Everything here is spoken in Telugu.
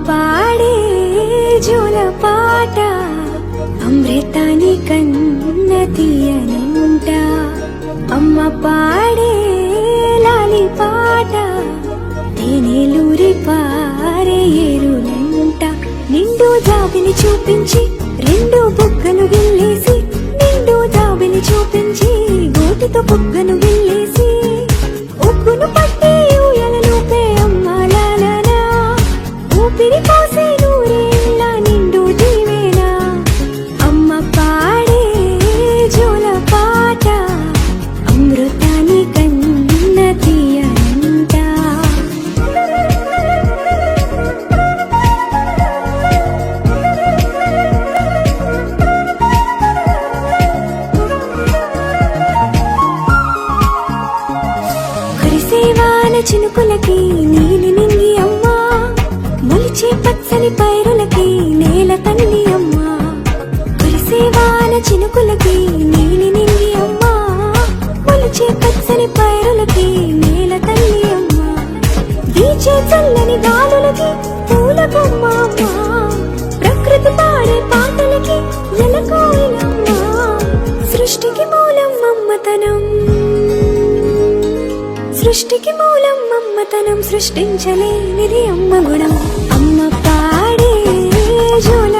పాడే జోల పాట అమృతాని కన్న తీయనంట. అమ్మ పాడే లాలి పాట తేనెలూరి పారే ఏరులంట. నిండు జాబిని చూపించి రెండు బుగ్గలు గిల్లేసి, నిండు జాబిని చూపించి గోటితో బుగ్గను గిల్లేసి, ఉగ్గును పట్టి ఊయలలోపే అమ్మ లాలనా, ఊపిరి పోసే నూరేళ్ళ నిండు దీవేనా. అమ్మ పాడే జోల పాట అమృతాని కన్న తీయనంట. కురిసేవాన చినుకులకి నీలి నింగి అమ్మ, మొలిచే పచ్చని పైరులకి నేల తల్లి అమ్మ. కురిసేవాన చినుకులకి నీలి నింగి అమ్మ, మొలిచే పచ్చని పైరులకి నేల తల్లి అమ్మ. వీచే చల్లని గాలులకి పూల బొమ్మ అమ్మ, ప్రకృతి పాడే పాటలకి ఎలకోయిలమ్మ. సృష్టికి మూలం అమ్మతనం, సృష్టికి మూలం అమ్మతనం, సృష్టించలేనిది అమ్మ గుణం. అమ్మ పాడే జోల